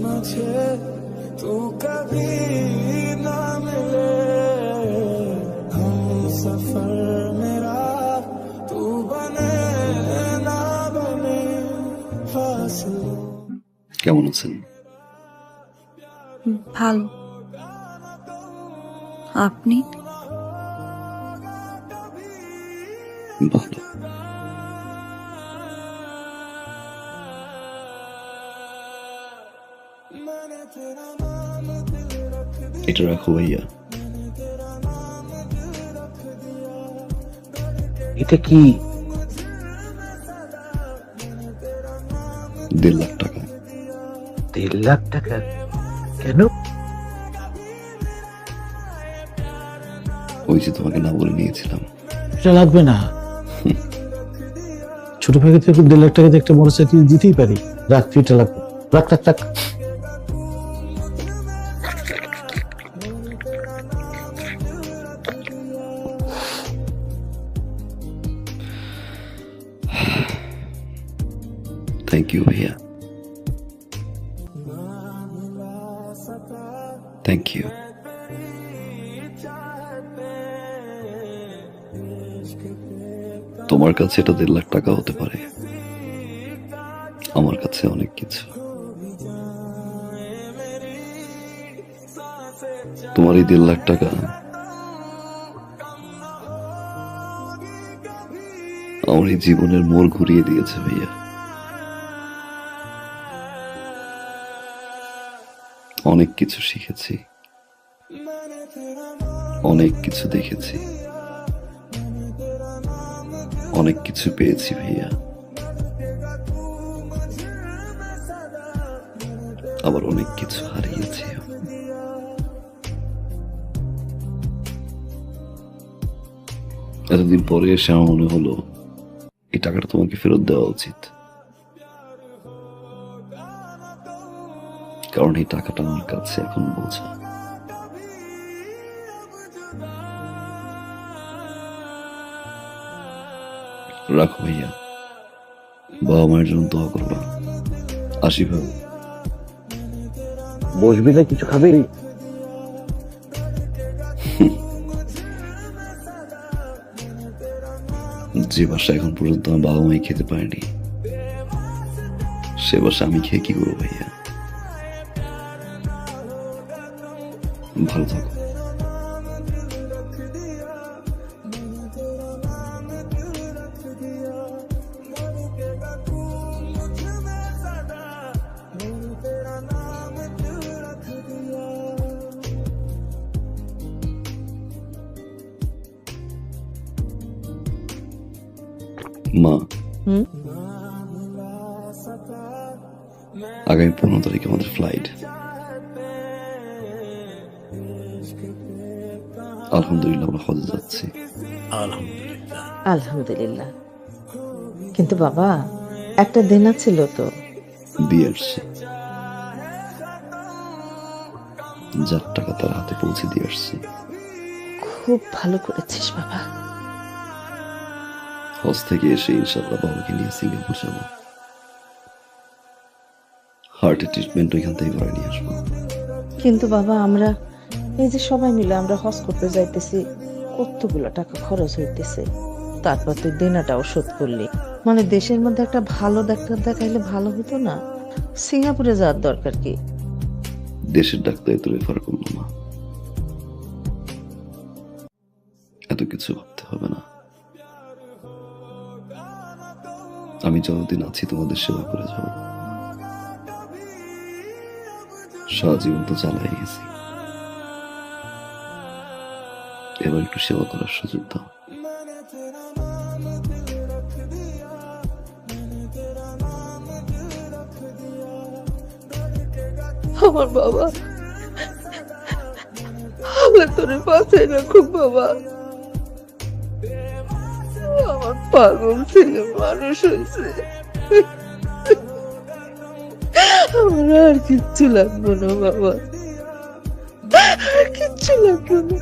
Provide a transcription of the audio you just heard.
मुझे तू कभी ना मिले, हम सफर मेरा तू बने ना बने फासलों। কেমন আছেন? ভালো। আপনি? ভালো। এটা রাখো ভাইয়া। এটা কি? 1.5 লাখ টাকা। 1.5 লাখ টাকা? কেন? ওই যে তোমাকে না বলে নিয়েছিলাম। এটা লাগবে না। ছোট ভাইকে থেকে 1.5 লাখ টাকাতে একটা মোটরসাইকেল দিতেই পারি। রাখ, এটা লাগবে। রাখ রাখ রাখ। থ্যাংক ইউ ভাইয়া। Thank you. তোমার কাছে এটা 1.5 লাখ টাকা হতে পারে, আমার কাছে অনেক কিছু। তোমার এই 1.5 লাখ টাকা আমার এই জীবনের মোড় ঘুরিয়ে দিয়েছে ভাইয়া। অনেক কিছু শিখেছি, অনেক কিছু দেখেছি, অনেক কিছু পেয়েছি ভাইয়া, আবার অনেক কিছু হারিয়েছি। এতদিন পরে এসে আমার মনে হলো এই টাকাটা তোমাকে ফেরত দেওয়া উচিত, কারণ এই টাকাটা আমার কাছে এখন বোঝা। রাখো ভাইয়া, বাবা মায়ের জন্য দোয়া করবা। আসি ভাবে। বসবি না, কিছু খাবি? যে বাসা এখন পর্যন্ত আমার বাবা মাই খেতে পারেনি, সে বাসা আমি খেয়ে কি করবো ভাইয়া? ভালো থাকো। মা, আগামী 15 তারিখে আমাদের ফ্লাইট। আলহামদুলিল্লাহ আমরা হজে যাচ্ছি। আলহামদুলিল্লাহ। আলহামদুলিল্লাহ। কিন্তু বাবা, একটা দেনা ছিল তো। দিয়ে আসছি, যার টাকা তার হাতে পৌঁছে দিয়ে আসছি। খুব ভালো করেছিস বাবা। হজ থেকে এসে ইনশাল্লাহ বাবাকে নিয়ে সিঙ্গাপুর যাব। হার্টের ট্রিটমেন্ট ওইখান থেকে করে নিয়ে আসবো। কিন্তু বাবা, আমরা এই যে সবাই মিলে আমরা হজ করতে যাইতেছি, কতগুলো টাকা খরচ হইতেছে, তারপর তুই দেনাটাও শোধ করলি। মানে দেশের মধ্যে একটা ভালো ডাক্তার দেখাইলে ভালো হতো না? সিঙ্গাপুরে যাওয়ার দরকার কি? দেশের ডাক্তার তো রেফার করলো না, এত কিছু ভাবতে হবে না। আমি যতদিন আছি তোমাদের সেবা করে যাব। সারা জীবন তো চালাই গেছি, এবার একটু সেবা করার সুযোগ দাও। আমার বাবা, আমার তোর পাশে রাখুক বাবা। আমার পাগল ছেলে মানুষ হয়েছে, আমার আর কিচ্ছু লাগবে না বাবা, আর কিচ্ছু লাগবে না।